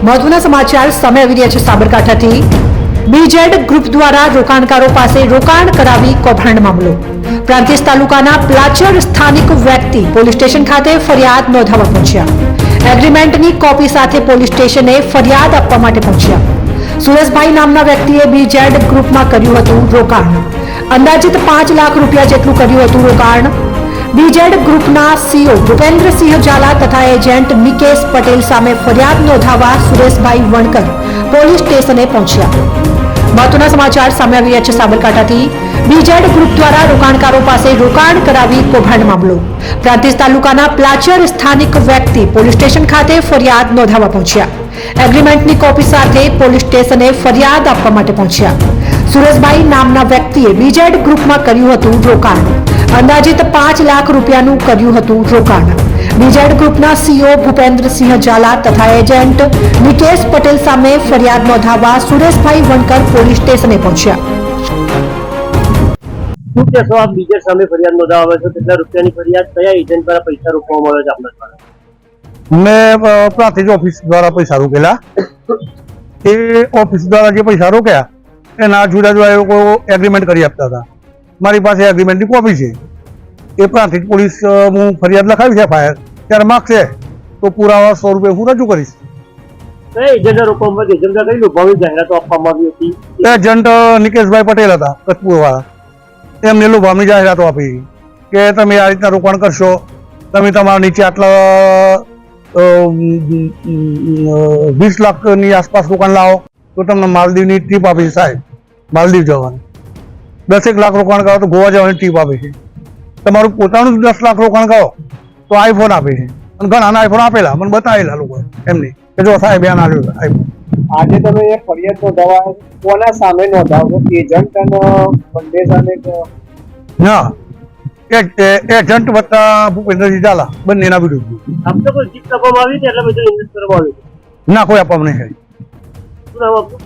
મહત્વના સમાચાર સામે આવી રહ્યા છે સાબરકાંઠાથી। બીજેડ ગ્રુપ દ્વારા રોકાણકારો પાસે રોકાણ કરાવી કૌભાંડ મામલો। પ્રાંતિજ તાલુકાના પ્લાચર સ્થાનિક વ્યક્તિ પોલીસ સ્ટેશન ખાતે ફરિયાદ નોંધાવવા પહોંચ્યા। એગ્રીમેન્ટની કોપી સાથે પોલીસ સ્ટેશને ફરિયાદ આપવા માટે પહોંચ્યા। સુરેશભાઈ નામના વ્યક્તિએ બીજેડ ગ્રુપમાં કર્યું હતું રોકાણ। અંદાજિત 5 લાખ રૂપિયા જેટલું કર્યું હતું રોકાણ। બીજેડ ગ્રુપના સીઓ ભૂપેન્દ્રસિંહ ઝાલા તથા એજન્ટ નિકેશ પટેલ સામે ફરિયાદ નોંધાવવા સુરેશભાઈ વણકર પોલીસ સ્ટેશને પહોંચ્યા। મહત્વના સમાચાર સામે આવી રહ્યા છે સાબરકાંઠાથી। બીજેડ ગ્રુપ દ્વારા રોકાણકારો પાસે રોકાણ કરાવી કૌભાંડ મામલો। પ્રાંતિજ તાલુકાના પ્લાચર સ્થાનિક વ્યક્તિ પોલીસ સ્ટેશન ખાતે ફરિયાદ નોંધાવવા પહોંચ્યા। એગ્રીમેન્ટની કોપી સાથે પોલીસ સ્ટેશને ફરિયાદ આપવા માટે પહોંચ્યા। સુરેશભાઈ નામના વ્યક્તિએ બીજેડ ગ્રુપમાં કર્યું હતું રોકાણ। અંદાજિત 5 લાખ રૂપિયાનું કર્યું હતું રોકાણ। બીજેડ ગ્રુપના સીઓ ભૂપેન્દ્રસિંહ ઝાલા તથા એજન્ટ નિકેશ પટેલ સામે ફરિયાદ નોંધાવવા સુરેશભાઈ વણકર પોલીસ સ્ટેશને પહોંચ્યા। શું કહેશો આપ બીજેડ સામે ફરિયાદ નોંધાવવા છો? કેટલા રૂપિયાની ફરિયાદ, કયા એજન્ટ દ્વારા પૈસા રોકવામાં આવ્યા છે આપના દ્વારા? મેં પ્રાંતિજ ઓફિસ દ્વારા પૈસા રોકેલા। એ ઓફિસ દ્વારા જે પૈસા રોક્યા એના જુદા જુદા એ લોકો એગ્રીમેન્ટ કરી આપતા હતા। મારી પાસે એગ્રીમેન્ટની કોપી છે। એ પ્રાંતિજ પોલીસ હું ફરિયાદ લખાવી છે FIR, ત્યારે માગશે તો પુરાવા સ્વરૂપે હું રજૂ કરીશ। એજન્ટ રોકવામાં એજન્ટ કઈ લોભાવી જાહેરાતો આપવામાં આવી હતી? એજન્ટ નિકેશભાઈ પટેલ હતા કચ્છપુર વાળા। એમને લોભામણી જાહેરાતો આપી કે તમે આ રીતના રોકાણ કરશો, તમે તમારા નીચે આટલા 20 લાખની આસપાસ રોકાણ લાવો તો તમને માલદીવની ટ્રીપ આપી છે સાહેબ, માલદીવ જવાની। 10 લાખ રોકાણ કરો તો ગોવા જવાની ટ્રીપ આપે છે। તમારું પોતાનું 10 લાખ રોકાણ કરો તો આઈફોન આપે છે, અને ઘણાના આઈફોન આપેલા મને બતાવેલા લોકો એમને કે જો સાહેબ બેન આવ્યો આઈફોન। આજે તમે એક ફરિયાદ નોંધાવવા કોના સામે નોંધાવો? એજન્ટ અને બંને સામે? ના, એજન્ટ વત્તા ભૂપેન્દ્રસિંહ ઝાલા બંનેના વિરુદ્ધ। આપ તો કોઈ જીત આપવામાં આવી હતી એટલે બધું ઇન્વેસ્ટ કરવામાં આવ્યું? ના, કોઈ આપવામાં નહીં। શું નામ આપનું?